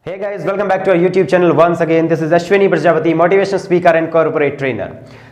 Hey guys, welcome back to our YouTube channel once again. This is Ashwini Prajapati, motivational speaker and corporate trainer.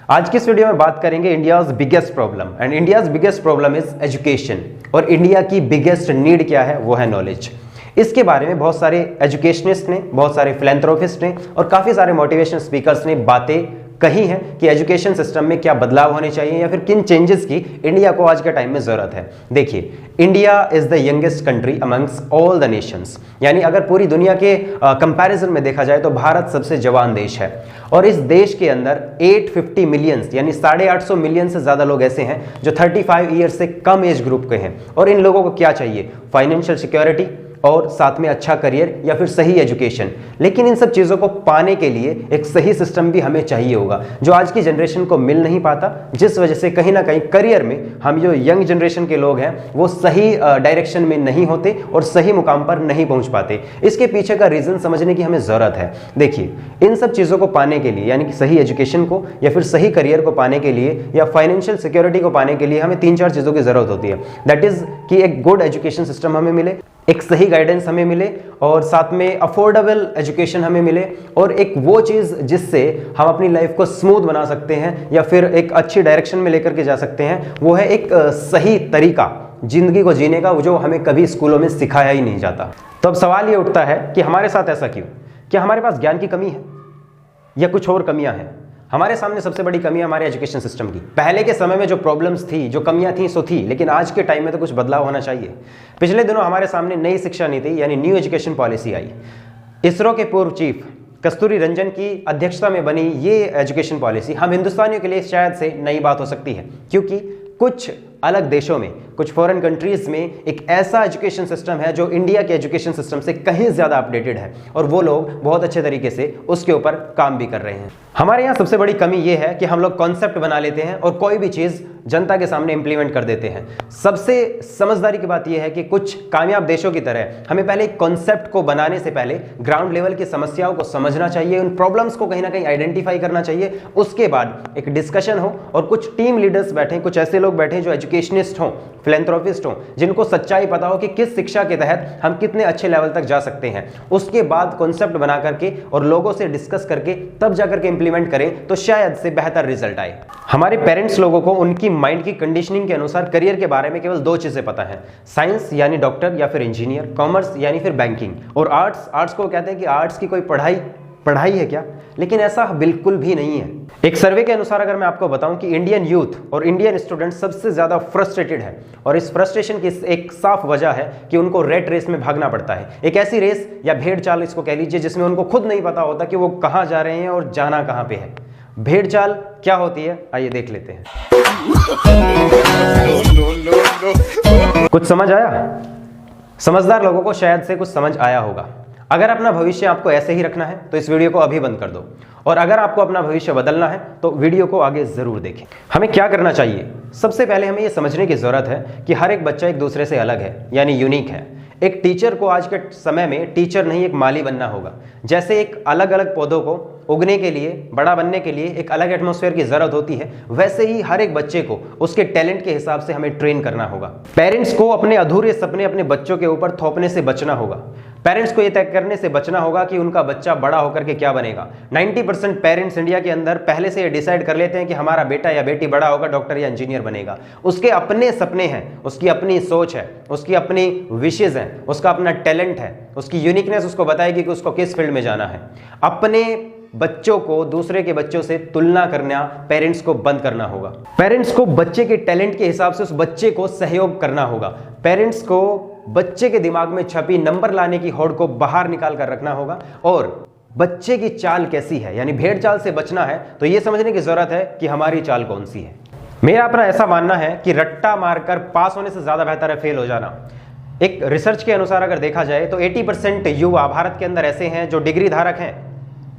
आज की इस video में बात करेंगे India's biggest problem and India's biggest problem is education. और India की biggest need क्या है, वो है नॉलेज। इसके बारे में बहुत सारे एजुकेशनिस्ट ने, बहुत सारे फिलैंथ्रोपिस्ट ने और काफी सारे मोटिवेशनल स्पीकर्स ने बातें कही है कि एजुकेशन सिस्टम में क्या बदलाव होने चाहिए या फिर किन चेंजेस की इंडिया को आज के टाइम में जरूरत है। देखिए, India is the youngest country amongst all the Nations, यानी अगर पूरी दुनिया के कंपैरिजन में देखा जाए तो भारत सबसे जवान देश है। और इस देश के अंदर 850 मिलियंस यानी 850 मिलियन से ज्यादा लोग ऐसे हैं जो 35 ईयर से कम एज ग्रुप के हैं। और इन लोगों को क्या चाहिए? फाइनेंशियल सिक्योरिटी और साथ में अच्छा करियर या फिर सही एजुकेशन। लेकिन इन सब चीज़ों को पाने के लिए एक सही सिस्टम भी हमें चाहिए होगा, जो आज की जनरेशन को मिल नहीं पाता, जिस वजह से कहीं ना कहीं करियर में हम जो यंग जनरेशन के लोग हैं वो सही डायरेक्शन में नहीं होते और सही मुकाम पर नहीं पहुंच पाते। इसके पीछे का रीज़न समझने की हमें ज़रूरत है। देखिए, इन सब चीज़ों को पाने के लिए, यानी कि सही एजुकेशन को या फिर सही करियर को पाने के लिए या फाइनेंशियल सिक्योरिटी को पाने के लिए हमें 3-4 चीज़ों की ज़रूरत होती है। दैट इज़ कि एक गुड एजुकेशन सिस्टम हमें मिले, एक सही गाइडेंस हमें मिले और साथ में अफोर्डेबल एजुकेशन हमें मिले, और एक वो चीज़ जिससे हम अपनी लाइफ को स्मूथ बना सकते हैं या फिर एक अच्छी डायरेक्शन में लेकर के जा सकते हैं, वो है एक सही तरीका जिंदगी को जीने का, जो हमें कभी स्कूलों में सिखाया ही नहीं जाता। तो अब सवाल ये उठता है कि हमारे साथ ऐसा क्यों? क्या हमारे पास ज्ञान की कमी है या कुछ और कमियां हैं? हमारे सामने सबसे बड़ी कमी है हमारे एजुकेशन सिस्टम की। पहले के समय में जो प्रॉब्लम्स थी, जो कमियां थी सो थी, लेकिन आज के टाइम में तो कुछ बदलाव होना चाहिए। पिछले दिनों हमारे सामने नई शिक्षा नीति यानी न्यू एजुकेशन पॉलिसी आई। इसरो के पूर्व चीफ कस्तूरी रंजन की अध्यक्षता में बनी ये एजुकेशन पॉलिसी हम हिंदुस्तानियों के लिए शायद से नई बात हो सकती है, क्योंकि कुछ अलग देशों में, कुछ फॉरेन कंट्रीज में एक ऐसा एजुकेशन सिस्टम है जो इंडिया के एजुकेशन सिस्टम से कहीं ज़्यादा अपडेटेड है और वो लोग बहुत अच्छे तरीके से उसके ऊपर काम भी कर रहे हैं। हमारे यहाँ सबसे बड़ी कमी ये है कि हम लोग कॉन्सेप्ट बना लेते हैं और कोई भी चीज़ जनता के सामने इंप्लीमेंट कर देते हैं। सबसे समझदारी की बात यह है कि कुछ कामयाब देशों की तरह हमें पहले एक कॉन्सेप्ट को बनाने से पहले ग्राउंड लेवल की समस्याओं को समझना चाहिए, उन प्रॉब्लम्स को कहीं ना कहीं आइडेंटिफाई करना चाहिए। उसके बाद एक डिस्कशन हो और कुछ टीम लीडर्स बैठे, कुछ ऐसे लोग बैठे जो एजुकेशनिस्ट हों, फिलैंथ्रोपिस्ट हों, जिनको सच्चाई पता हो कि किस शिक्षा के तहत हम कितने अच्छे लेवल तक जा सकते हैं। उसके बाद कॉन्सेप्ट बना करके और लोगों से डिस्कस करके तब जाकर के इंप्लीमेंट करें तो शायद से बेहतर रिजल्ट आए। हमारे पेरेंट्स लोगों को उनकी माइंड की कंडीशनिंग के अनुसार करियर के बारे में केवल 2 चीजें पता है, साइंस यानी डॉक्टर या फिर इंजीनियर, कॉमर्स यानी फिर बैंकिंग, और आर्ट्स को कहते हैं कि आर्ट्स की कोई पढ़ाई है क्या? लेकिन ऐसा बिल्कुल भी नहीं है। एक सर्वे के अनुसार अगर मैं आपको बताऊं कि इंडियन यूथ और इंडियन स्टूडेंट सबसे ज्यादा फ्रस्ट्रेटेड है, और इस फ्रस्ट्रेशन की एक साफ वजह है कि उनको रेट रेस में भागना पड़ता है। एक ऐसी रेस या भेड़ चाल इसको कह लीजिए जिसमें उनको खुद नहीं पता होता कि वो कहां जा रहे हैं और जाना कहां पे है। भेड़ चाल क्या होती है, आइए देख लेते हैं। कुछ समझ आया? समझदार लोगों को शायद से कुछ समझ आया होगा। अगर अपना भविष्य आपको ऐसे ही रखना है तो इस वीडियो को अभी बंद कर दो, और अगर आपको अपना भविष्य बदलना है तो वीडियो को आगे जरूर देखें। हमें क्या करना चाहिए? सबसे पहले हमें यह समझने की जरूरत है कि हर एक बच्चा एक दूसरे से अलग है, यानी यूनिक है। एक टीचर को आज के समय में टीचर नहीं, एक माली बनना होगा। जैसे एक अलग अलग पौधों को उगने के लिए, बड़ा बनने के लिए एक अलग एटमॉस्फेयर की जरूरत होती है, वैसे ही हर एक बच्चे को उसके टैलेंट के हिसाब से हमें ट्रेन करना होगा। पेरेंट्स को अपने अधूरे सपने अपने बच्चों के ऊपर थोपने से बचना होगा। पेरेंट्स को यह तय करने से बचना होगा कि उनका बच्चा बड़ा होकर के क्या बनेगा। 90% पेरेंट्स इंडिया के अंदर पहले से ये डिसाइड कर लेते हैं कि हमारा बेटा या बेटी बड़ा होगा डॉक्टर या इंजीनियर बनेगा। उसके अपने सपने हैं, उसकी अपनी सोच है, उसकी अपनी विशेज हैं, उसका अपना टैलेंट है, उसकी यूनिकनेस उसको बताएगी कि उसको किस फील्ड में जाना है। अपने बच्चों को दूसरे के बच्चों से तुलना करना पेरेंट्स को बंद करना होगा। पेरेंट्स को बच्चे के टैलेंट के हिसाब से उस बच्चे को सहयोग करना होगा। पेरेंट्स को बच्चे के दिमाग में छपी नंबर लाने की होड़ को बाहर निकाल कर रखना होगा, और बच्चे की चाल कैसी है, यानी भेड़ चाल से बचना है तो यह समझने की जरूरत है कि हमारी चाल कौन सी है। मेरा अपना ऐसा मानना है कि रट्टा मारकर पास होने से ज्यादा बेहतर है फेल हो जाना। एक रिसर्च के अनुसार अगर देखा जाए तो 80% युवा भारत के अंदर ऐसे हैं जो डिग्री धारक हैं,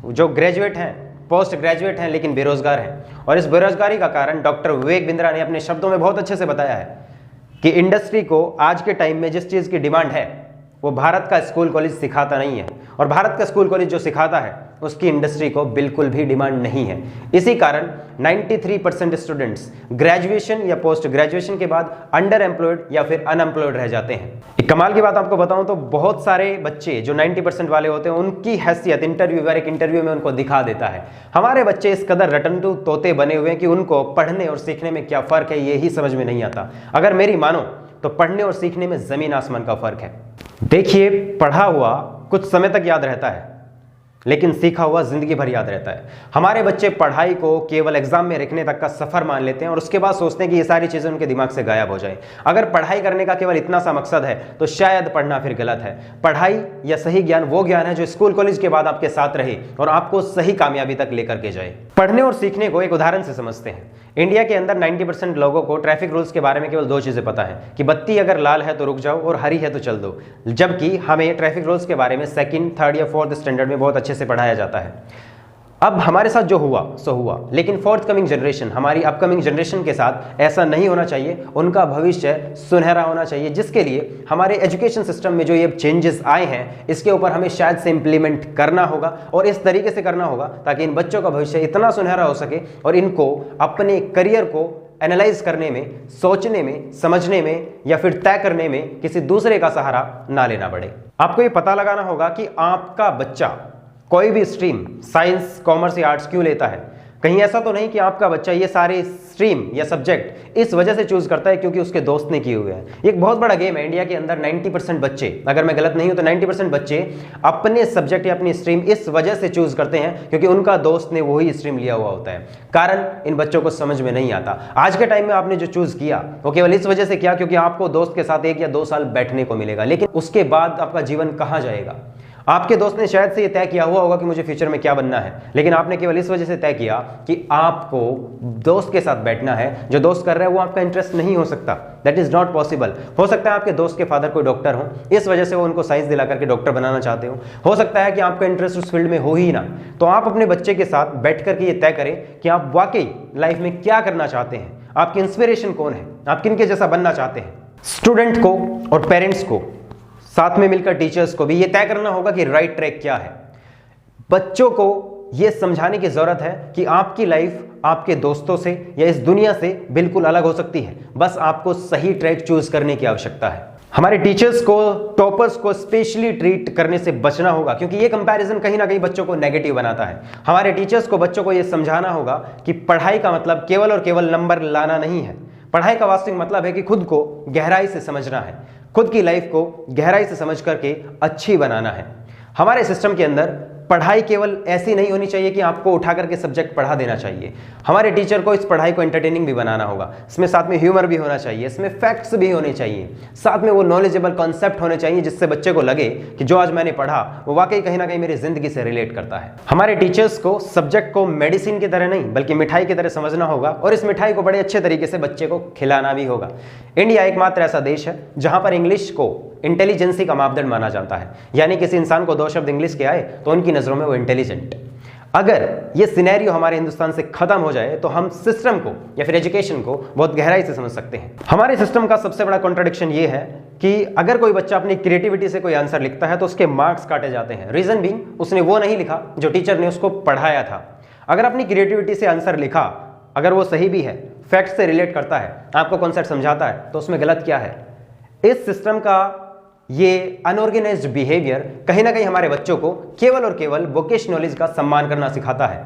जो ग्रेजुएट हैं, पोस्ट ग्रेजुएट हैं, लेकिन बेरोजगार हैं। और इस बेरोजगारी का कारण डॉक्टर विवेक बिंद्रा ने अपने शब्दों में बहुत अच्छे से बताया है कि इंडस्ट्री को आज के टाइम में जिस चीज़ की डिमांड है वो भारत का स्कूल कॉलेज सिखाता नहीं है, और भारत का स्कूल कॉलेज जो सिखाता है उसकी इंडस्ट्री को बिल्कुल भी डिमांड नहीं है। इसी कारण 93% स्टूडेंट्स ग्रेजुएशन या पोस्ट ग्रेजुएशन के बाद अंडर एम्प्लॉयड या फिर अनएम्प्लॉयड रह जाते हैं। एक कमाल की बात आपको बताऊं तो बहुत सारे बच्चे जो 90% वाले होते हैं उनकी हैसियत एक इंटरव्यू में उनको दिखा देता है। हमारे बच्चे इस कदर रटंटू तोते बने हुए हैं कि उनको पढ़ने और सीखने में क्या फर्क है ये ही समझ में नहीं आता। अगर मेरी मानो तो पढ़ने और सीखने में जमीन आसमान का फर्क है। देखिए, पढ़ा हुआ कुछ समय तक याद रहता है, लेकिन सीखा हुआ जिंदगी भर याद रहता है। हमारे बच्चे पढ़ाई को केवल एग्जाम में रखने तक का सफर मान लेते हैं और उसके बाद सोचते हैं कि ये सारी चीजें उनके दिमाग से गायब हो जाए। अगर पढ़ाई करने का केवल इतना सा मकसद है तो शायद पढ़ना फिर गलत है। पढ़ाई या सही ज्ञान वो ज्ञान है जो स्कूल कॉलेज के बाद आपके साथ रहे और आपको सही कामयाबी तक लेकर के जाए। पढ़ने और सीखने को एक उदाहरण से समझते हैं। इंडिया के अंदर 90% लोगों को ट्रैफिक रूल्स के बारे में केवल 2 चीजें पता है कि बत्ती अगर लाल है तो रुक जाओ और हरी है तो चल दो, जबकि हमें ट्रैफिक रूल्स के बारे में 2nd, 3rd या 4th स्टैंडर्ड में बहुत अच्छे से पढ़ाया जाता है। अब हमारे साथ जो हुआ सो हुआ, लेकिन फोर्थ कमिंग जनरेशन, हमारी अपकमिंग जनरेशन के साथ ऐसा नहीं होना चाहिए। उनका भविष्य सुनहरा होना चाहिए, जिसके लिए हमारे एजुकेशन सिस्टम में जो ये चेंजेस आए हैं इसके ऊपर हमें शायद से इंप्लीमेंट करना होगा और इस तरीके से करना होगा ताकि इन बच्चों का भविष्य इतना सुनहरा हो सके और इनको अपने करियर को एनालाइज करने में, सोचने में, समझने में या फिर तय करने में किसी दूसरे का सहारा ना लेना पड़े। आपको ये पता लगाना होगा कि आपका बच्चा कोई भी स्ट्रीम साइंस, कॉमर्स या आर्ट्स क्यों लेता है। कहीं ऐसा तो नहीं कि आपका बच्चा ये सारे स्ट्रीम या सब्जेक्ट इस वजह से चूज करता है क्योंकि उसके दोस्त ने किए हुए हैं। एक बहुत बड़ा गेम है। इंडिया के अंदर 90% बच्चे, अगर मैं गलत नहीं हूं तो 90% बच्चे अपने सब्जेक्ट या अपनी स्ट्रीम इस वजह से चूज करते हैं क्योंकि उनका दोस्त ने वही स्ट्रीम लिया हुआ होता है। कारण इन बच्चों को समझ में नहीं आता। आज के टाइम में आपने जो चूज किया वो केवल इस वजह से किया क्योंकि आपको दोस्त के साथ 1 या 2 साल बैठने को मिलेगा, लेकिन उसके बाद आपका जीवन कहाँ जाएगा। आपके दोस्त ने शायद से ये तय किया हुआ होगा कि मुझे फ्यूचर में क्या बनना है, लेकिन आपने केवल इस वजह से तय किया कि आपको दोस्त के साथ बैठना है। जो दोस्त कर रहा है वो आपका इंटरेस्ट नहीं हो सकता, दैट इज नॉट पॉसिबल। हो सकता है आपके दोस्त के फादर कोई डॉक्टर हो, इस वजह से वो उनको साइंस दिला करके डॉक्टर बनाना चाहते हो सकता है कि आपका इंटरेस्ट उस फील्ड में हो ही ना। तो आप अपने बच्चे के साथ बैठ करके ये तय करें कि आप वाकई लाइफ में क्या करना चाहते हैं, आपकी इंस्पिरेशन कौन है, आप किन के जैसा बनना चाहते हैं। स्टूडेंट को और पेरेंट्स को, साथ में मिलकर टीचर्स को भी ये तय करना होगा कि राइट ट्रैक क्या है। बच्चों को ये समझाने की जरूरत है कि आपकी लाइफ आपके दोस्तों से या इस दुनिया से बिल्कुल अलग हो सकती है, बस आपको सही ट्रैक चूज करने की आवश्यकता है। हमारे टीचर्स को, टॉपर्स को स्पेशली ट्रीट करने से बचना होगा क्योंकि ये कंपैरिजन कहीं ना कहीं बच्चों को नेगेटिव बनाता है। हमारे टीचर्स को बच्चों को ये समझाना होगा कि पढ़ाई का मतलब केवल और केवल नंबर लाना नहीं है। पढ़ाई का वास्तविक मतलब है कि खुद को गहराई से समझना है, खुद की लाइफ को गहराई से समझ करके अच्छी बनाना है। हमारे सिस्टम के अंदर पढ़ाई केवल ऐसी नहीं होनी चाहिए कि आपको उठा करके सब्जेक्ट पढ़ा देना चाहिए। हमारे टीचर को इस पढ़ाई को एंटरटेनिंग भी बनाना होगा, इसमें साथ में ह्यूमर भी होना चाहिए, इसमें फैक्ट्स भी होने चाहिए, साथ में वो नॉलेजेबल कॉन्सेप्ट होने चाहिए जिससे बच्चे को लगे कि जो आज मैंने पढ़ा वो वाकई कहीं ना कहीं मेरी जिंदगी से रिलेट करता है। हमारे टीचर्स को सब्जेक्ट को मेडिसिन की तरह नहीं बल्कि मिठाई की तरह समझना होगा और इस मिठाई को बड़े अच्छे तरीके से बच्चे को खिलाना भी होगा। इंडिया एकमात्र ऐसा देश है जहां पर इंग्लिश को इंटेलिजेंसी का मापदंड माना जाता है, यानी किसी इंसान को 2 शब्द इंग्लिश के आए तो उनकी नजरों में वो इंटेलिजेंट। अगर ये सिनेरियो हमारे हिंदुस्तान से खत्म हो जाए तो हम सिस्टम को या फिर एजुकेशन को बहुत गहराई से समझ सकते हैं। हमारे सिस्टम का सबसे बड़ा कॉन्ट्रडिक्शन ये है कि अगर कोई बच्चा अपनी क्रिएटिविटी से कोई आंसर लिखता है तो उसके मार्क्स काटे जाते हैं। रीजन बीइंग उसने वो नहीं लिखा जो टीचर ने उसको पढ़ाया था। अगर अपनी क्रिएटिविटी से आंसर लिखा, अगर वो सही भी है, फैक्ट से रिलेट करता है, आपको कॉन्सेप्ट समझाता है, तो उसमें गलत क्या है। इस सिस्टम का ये अनऑर्गेनाइज्ड बिहेवियर कहीं ना कहीं हमारे बच्चों को केवल और केवल बुकिश नॉलेज का सम्मान करना सिखाता है,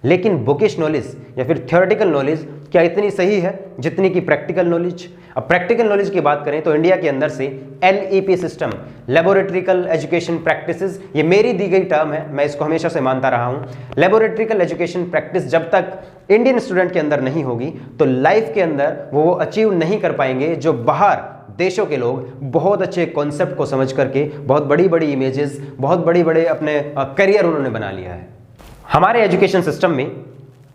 लेकिन बुकिश नॉलेज या फिर थ्योरेटिकल नॉलेज क्या इतनी सही है जितनी कि प्रैक्टिकल नॉलेज। अब प्रैक्टिकल नॉलेज की बात करें तो इंडिया के अंदर से LEP सिस्टम, लेबोरेटरिकल एजुकेशन प्रैक्टिसेस, ये मेरी दी गई टर्म है, मैं इसको हमेशा से मानता रहा हूं। लेबोरेटरिकल एजुकेशन प्रैक्टिस जब तक इंडियन स्टूडेंट के अंदर नहीं होगी तो लाइफ के अंदर वो अचीव नहीं कर पाएंगे जो बाहर देशों के लोग बहुत अच्छे कॉन्सेप्ट को समझ करके बहुत बड़ी बड़ी इमेजेस, बहुत बड़े अपने करियर उन्होंने बना लिया है। हमारे एजुकेशन सिस्टम में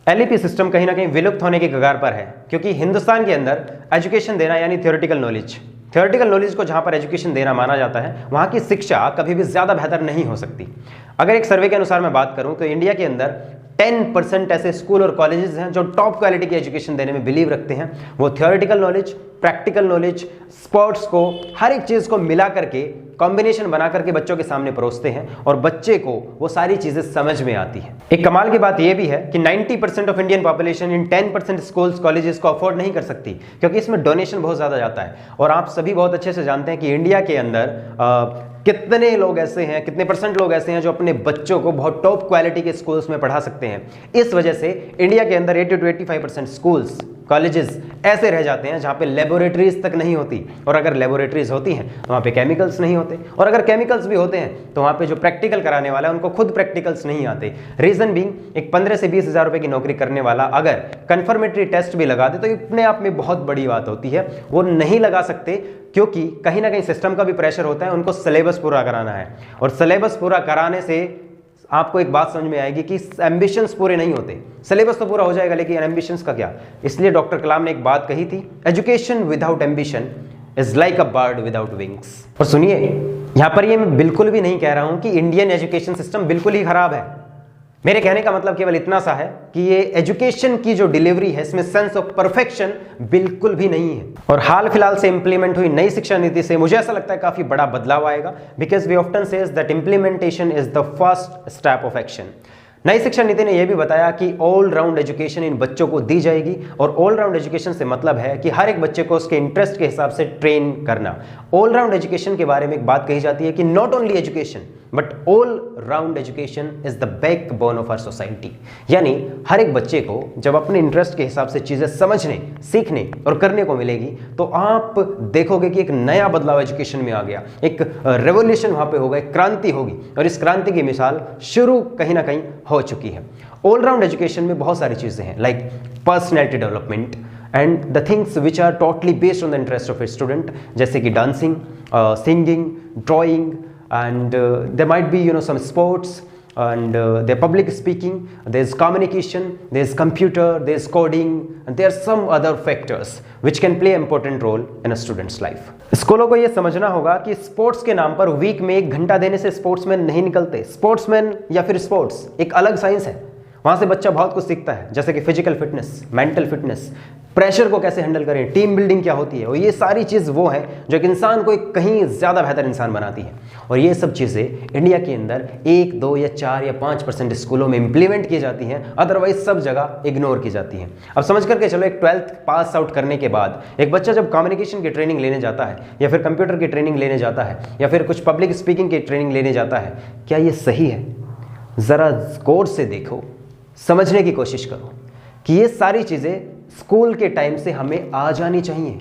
LEP सिस्टम कहीं ना कहीं विलुप्त होने के कगार पर है क्योंकि हिंदुस्तान के अंदर एजुकेशन देना यानी थ्योरेटिकल नॉलेज को जहां पर एजुकेशन देना माना जाता है, वहां की शिक्षा कभी भी ज्यादा बेहतर नहीं हो सकती। अगर एक सर्वे के अनुसार मैं बात करूं तो इंडिया के अंदर 10% ऐसे स्कूल और कॉलेजेस हैं जो टॉप क्वालिटी की एजुकेशन देने में बिलीव रखते हैं। वो theoretical knowledge, practical knowledge, sports को, हर एक चीज को मिला करके कॉम्बिनेशन बना करके बच्चों के सामने परोसते हैं और बच्चे को वो सारी चीजें समझ में आती है। एक कमाल की बात यह भी है कि 90% of Indian population in 10% schools colleges को अफोर्ड नहीं कर सकती, क्योंकि इसमें डोनेशन बहुत ज्यादा जाता है। और आप सभी बहुत अच्छे से जानते हैं कि इंडिया के अंदर कितने लोग ऐसे हैं, कितने परसेंट लोग ऐसे हैं जो अपने बच्चों को बहुत टॉप क्वालिटी के स्कूल्स में पढ़ा सकते हैं। इस वजह से इंडिया के अंदर 80 to 85% स्कूल्स कॉलेजेस ऐसे रह जाते हैं जहां पे लेबोरेटरीज तक नहीं होती, और अगर लेबोरेटरीज होती हैं तो वहां पे केमिकल्स नहीं होते, और अगर केमिकल्स भी होते हैं तो वहां पे जो प्रैक्टिकल कराने वाला है उनको खुद प्रैक्टिकल्स नहीं आते। रीजन बीइंग, एक 15 से 20 हज़ार रुपए की नौकरी करने वाला अगर कन्फर्मेटरी टेस्ट भी लगा दे तो अपने आप में बहुत बड़ी बात होती है। वो नहीं लगा सकते क्योंकि कहीं ना कहीं सिस्टम का भी प्रेशर होता है, उनको सिलेबस पूरा कराना है, और सिलेबस पूरा कराने से आपको एक बात समझ में आएगी कि एम्बिशंस पूरे नहीं होते। सिलेबस तो पूरा हो जाएगा लेकिन एम्बिशंस का क्या। इसलिए डॉक्टर कलाम ने एक बात कही थी, education without ambition is like a bird without wings. और सुनिए, यहां पर ये मैं बिल्कुल भी नहीं कह रहा हूं कि इंडियन एजुकेशन सिस्टम बिल्कुल ही खराब है। मेरे कहने का मतलब केवल इतना सा है कि ये एजुकेशन की जो डिलीवरी है इसमें सेंस ऑफ परफेक्शन बिल्कुल भी नहीं है। और हाल फिलहाल से इंप्लीमेंट हुई नई शिक्षा नीति से मुझे ऐसा लगता है काफी बड़ा बदलाव आएगा, because we often says that implementation is the first step of action. नई शिक्षा नीति ने यह भी बताया कि ऑल राउंड एजुकेशन इन बच्चों को दी जाएगी, और ऑल राउंड एजुकेशन से मतलब है कि हर एक बच्चे को उसके इंटरेस्ट के हिसाब से ट्रेन करना। ऑल राउंड एजुकेशन के बारे में एक बात कही जाती है कि not only education but all round education is the backbone of our society. यानी हर एक बच्चे को जब अपने इंटरेस्ट के हिसाब से चीजें समझने, सीखने और करने को मिलेगी तो आप देखोगे कि एक नया बदलाव एजुकेशन में आ गया, एक रेवोल्यूशन वहां पे होगा, एक क्रांति होगी, और इस क्रांति की मिसाल शुरू कहीं ना कहीं हो चुकी है। ऑल राउंड एजुकेशन में बहुत सारी चीजें हैं, like personality development and the things which are totally based on the interest of a student, जैसे कि dancing, singing, drawing, and there might be some sports, and their public speaking, there's communication, there's computer, there's coding, and there are some other factors which can play an important role in a student's life. स्कूलों को ये समझना होगा कि sports के नाम पर week में 1 घंटा देने से स्पोर्ट्समैन नहीं निकलते। स्पोर्ट्समैन या फिर स्पोर्ट्स एक अलग साइंस है, वहां से बच्चा बहुत कुछ सीखता है, जैसे कि physical fitness, mental fitness, pressure को कैसे हैंडल करें, टीम बिल्डिंग क्या होती है, और ये सारी चीज़ वो है जो एक इंसान को एक कहीं ज़्यादा बेहतर इंसान बनाती है। और ये सब चीज़ें इंडिया के अंदर 1, 2 या 4 या 5% स्कूलों में इंप्लीमेंट की जाती हैं, अदरवाइज सब जगह इग्नोर की जाती हैं। अब समझ करके चलो, एक 12th पास आउट करने के बाद एक बच्चा जब कम्युनिकेशन की ट्रेनिंग लेने जाता है, या फिर कंप्यूटर की ट्रेनिंग लेने जाता है, या फिर कुछ पब्लिक स्पीकिंग की ट्रेनिंग लेने जाता है, क्या ये सही है? ज़रा गौर से देखो, समझने की कोशिश करो कि ये सारी चीज़ें स्कूल के टाइम से हमें आ जानी चाहिए।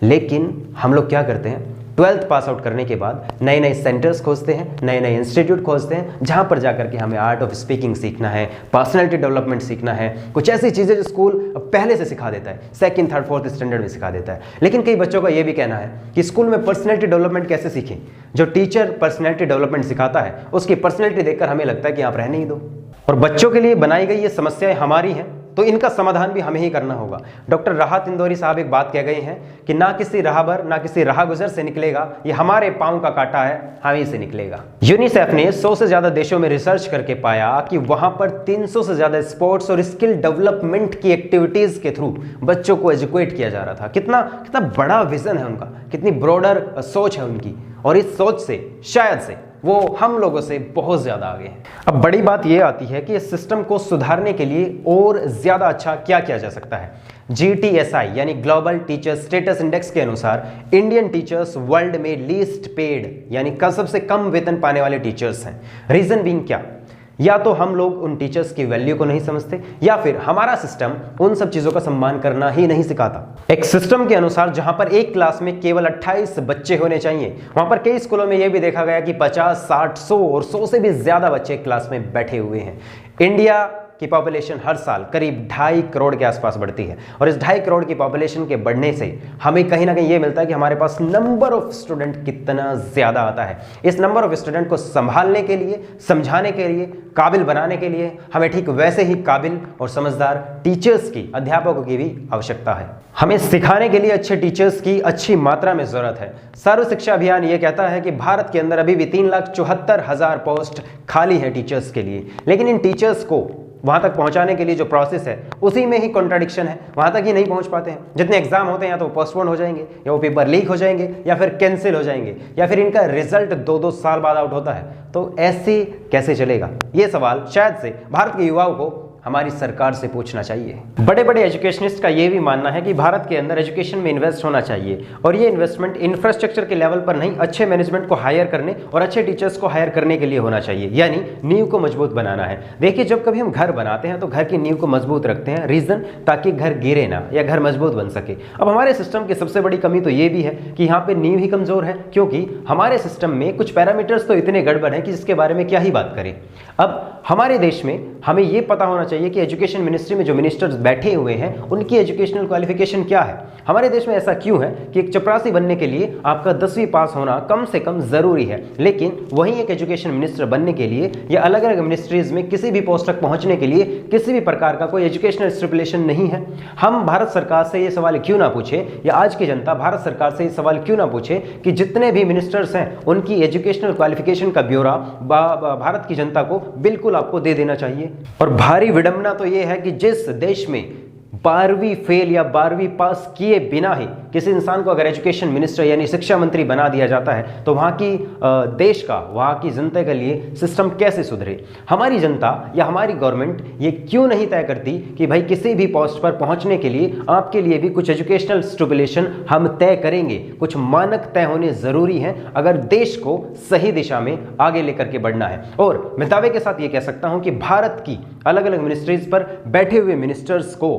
लेकिन हम लोग क्या करते हैं, 12th पास आउट करने के बाद नए नए सेंटर्स खोजते हैं, नए नए इंस्टीट्यूट खोजते हैं, जहां पर जाकर के हमें आर्ट ऑफ स्पीकिंग सीखना है, पर्सनैलिटी डेवलपमेंट सीखना है, कुछ ऐसी चीज़ें जो स्कूल पहले से सिखा देता है, 2nd, 3rd, 4th स्टैंडर्ड में सिखा देता है। लेकिन कई बच्चों का यह भी कहना है कि स्कूल में पर्सनैलिटी डेवलपमेंट कैसे सीखें। जो टीचर पर्सनैलिटी डेवलपमेंट सिखाता है उसकी पर्सनैलिटी देखकर हमें लगता है कि आप रहने ही दो। और बच्चों के लिए बनाई गई ये समस्याएं हमारी हैं, तो इनका समाधान भी हमें ही करना होगा। डॉक्टर राहत इंदौरी साहब एक बात कह गए हैं कि ना किसी राहबर ना किसी राहगुजर से निकलेगा, ये हमारे पांव का कांटा है, हम ही से निकलेगा। यूनिसेफ ने 100 से ज्यादा देशों में रिसर्च करके पाया कि वहां पर 300 से ज्यादा स्पोर्ट्स और स्किल डेवलपमेंट की एक्टिविटीज के थ्रू बच्चों को एजुकेट किया जा रहा था। कितना बड़ा विजन है उनका, कितनी ब्रॉडर सोच है उनकी, और इस सोच से शायद से वो हम लोगों से बहुत ज्यादा आगे हैं। अब बड़ी बात यह आती है कि इस सिस्टम को सुधारने के लिए और ज्यादा अच्छा क्या किया जा सकता है। GTSI यानी ग्लोबल टीचर स्टेटस इंडेक्स के अनुसार इंडियन टीचर्स वर्ल्ड में लीस्ट पेड यानी सबसे कम वेतन पाने वाले टीचर्स हैं। रीजन बीइंग क्या, या तो हम लोग उन टीचर्स की वैल्यू को नहीं समझते, या फिर हमारा सिस्टम उन सब चीजों का सम्मान करना ही नहीं सिखाता। एक सिस्टम के अनुसार जहां पर एक क्लास में केवल 28 बच्चे होने चाहिए, वहां पर कई स्कूलों में यह भी देखा गया कि 50, 60, 100 और 100 से भी ज्यादा बच्चे क्लास में बैठे हुए हैं। इंडिया की पॉपुलेशन हर साल करीब 2.5 करोड़ के आसपास बढ़ती है, और इस 2.5 करोड़ की पॉपुलेशन के बढ़ने से हमें कहीं ना कहीं ये मिलता है कि हमारे पास नंबर ऑफ स्टूडेंट कितना ज्यादा आता है। इस नंबर ऑफ स्टूडेंट को संभालने के लिए, समझाने के लिए, काबिल बनाने के लिए हमें ठीक वैसे ही काबिल और समझदार टीचर्स की, अध्यापकों की भी आवश्यकता है। हमें सिखाने के लिए अच्छे टीचर्स की अच्छी मात्रा में जरूरत है। सर्व शिक्षा अभियान ये कहता है कि भारत के अंदर अभी भी 3,74,000 पोस्ट खाली है टीचर्स के लिए, लेकिन इन टीचर्स को वहां तक पहुंचाने के लिए जो प्रोसेस है उसी में ही कॉन्ट्राडिक्शन है, वहां तक ही नहीं पहुंच पाते हैं। जितने एग्जाम होते हैं या तो पोस्टपोन हो जाएंगे, या वो पेपर लीक हो जाएंगे, या फिर कैंसिल हो जाएंगे, या फिर इनका रिजल्ट 2-2 साल बाद आउट होता है। तो ऐसे कैसे चलेगा? ये सवाल शायद से भारत के युवाओं को हमारी सरकार से पूछना चाहिए। बड़े बड़े एजुकेशनिस्ट का यह भी मानना है कि भारत के अंदर एजुकेशन में इन्वेस्ट होना चाहिए, और ये इन्वेस्टमेंट इंफ्रास्ट्रक्चर के लेवल पर नहीं, अच्छे मैनेजमेंट को हायर करने और अच्छे टीचर्स को हायर करने के लिए होना चाहिए, यानी नींव को मजबूत बनाना है। देखिए, जब कभी हम घर बनाते हैं तो घर की नींव को मजबूत रखते हैं, रीजन ताकि घर गिरे ना या घर मजबूत बन सके। अब हमारे सिस्टम की सबसे बड़ी कमी तो ये भी है कि यहाँ पे नींव ही कमजोर है, क्योंकि हमारे सिस्टम में कुछ पैरामीटर्स तो इतने गड़बड़ हैं कि जिसके बारे में क्या ही बात करें। अब हमारे देश में हमें यह पता होना चाहिए कि एजुकेशन मिनिस्ट्री में जो मिनिस्टर्स बैठे हुए हैं उनकी एजुकेशनल क्वालिफिकेशन क्या है। हमारे देश में ऐसा क्यों है कि एक चपरासी बनने के लिए आपका 10वीं पास होना कम से कम जरूरी है, लेकिन वहीं एक एजुकेशन मिनिस्टर बनने के लिए या अलग अलग मिनिस्ट्रीज में किसी भी पोस्ट तक पहुंचने के लिए किसी भी प्रकार का कोई एजुकेशनल स्टिपुलेशन नहीं है। हम भारत सरकार से ये सवाल क्यों ना पूछे, या आज की जनता भारत सरकार से ये सवाल क्यों ना पूछे कि जितने भी मिनिस्टर्स हैं उनकी एजुकेशनल क्वालिफिकेशन का ब्यौरा भारत की जनता को बिल्कुल आपको दे देना चाहिए। और भारी विडंबना तो यह है कि जिस देश में 12वीं फेल या 12वीं पास किए बिना ही किसी इंसान को अगर एजुकेशन मिनिस्टर यानी शिक्षा मंत्री बना दिया जाता है, तो वहां की देश का, वहां की जनता के लिए सिस्टम कैसे सुधरे? हमारी जनता या हमारी गवर्नमेंट ये क्यों नहीं तय करती कि भाई किसी भी पोस्ट पर पहुंचने के लिए आपके लिए भी कुछ एजुकेशनल स्टिपुलेशन हम तय करेंगे, कुछ मानक तय होने जरूरी हैं अगर देश को सही दिशा में आगे लेकर के बढ़ना है। और मैं दावे के साथ ये कह सकता हूं कि भारत की अलग अलग मिनिस्ट्रीज पर बैठे हुए मिनिस्टर्स को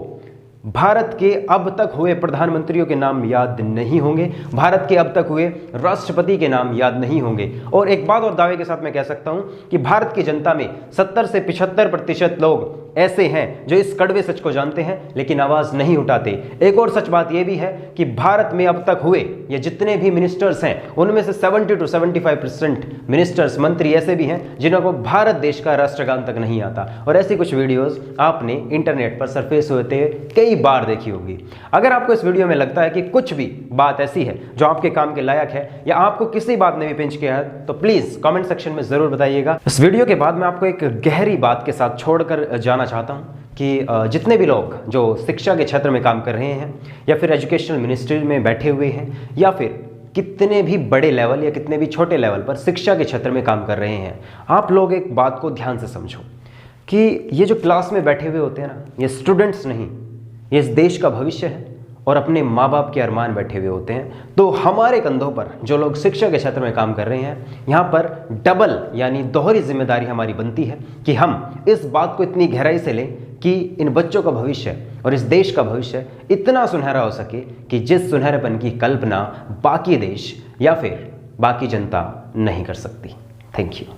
भारत के अब तक हुए प्रधानमंत्रियों के नाम याद नहीं होंगे, भारत के अब तक हुए राष्ट्रपति के नाम याद नहीं होंगे। और एक बात और दावे के साथ मैं कह सकता हूं कि भारत की जनता में 70 से 75% लोग ऐसे हैं जो इस कड़वे सच को जानते हैं लेकिन आवाज नहीं उठाते। एक और सच बात यह भी है कि भारत में अब तक हुए ये जितने भी मिनिस्टर्स हैं उनमें से 70 to 75% मिनिस्टर्स, मंत्री ऐसे भी हैं जिनको भारत देश का राष्ट्रगान तक नहीं आता। और ऐसी कुछ वीडियोस आपने इंटरनेट पर सरफेस होते कई बार देखी होगी। अगर आपको इस वीडियो में लगता है कि कुछ भी बात ऐसी है जो आपके काम के लायक है, या आपको किसी बात ने भी पिंच किया है, तो प्लीज कमेंट सेक्शन में जरूर बताइएगा। इस वीडियो के बाद मैं आपको एक गहरी बात के साथ छोड़कर जाना चाहता हूं कि जितने भी लोग जो शिक्षा के क्षेत्र में काम कर रहे हैं, या फिर एजुकेशनल मिनिस्ट्री में बैठे हुए हैं, या फिर कितने भी बड़े लेवल या कितने भी छोटे लेवल पर शिक्षा के क्षेत्र में काम कर रहे हैं, आप लोग एक बात को ध्यान से समझो कि ये जो क्लास में बैठे हुए होते हैं ना, ये स्टूडेंट्स नहीं, ये इस देश का भविष्य है और अपने माँ बाप के अरमान बैठे हुए होते हैं। तो हमारे कंधों पर जो लोग शिक्षा के क्षेत्र में काम कर रहे हैं, यहाँ पर डबल यानी दोहरी जिम्मेदारी हमारी बनती है कि हम इस बात को इतनी गहराई से लें कि इन बच्चों का भविष्य और इस देश का भविष्य इतना सुनहरा हो सके कि जिस सुनहरेपन की कल्पना बाकी देश या फिर बाकी जनता नहीं कर सकती। Thank you.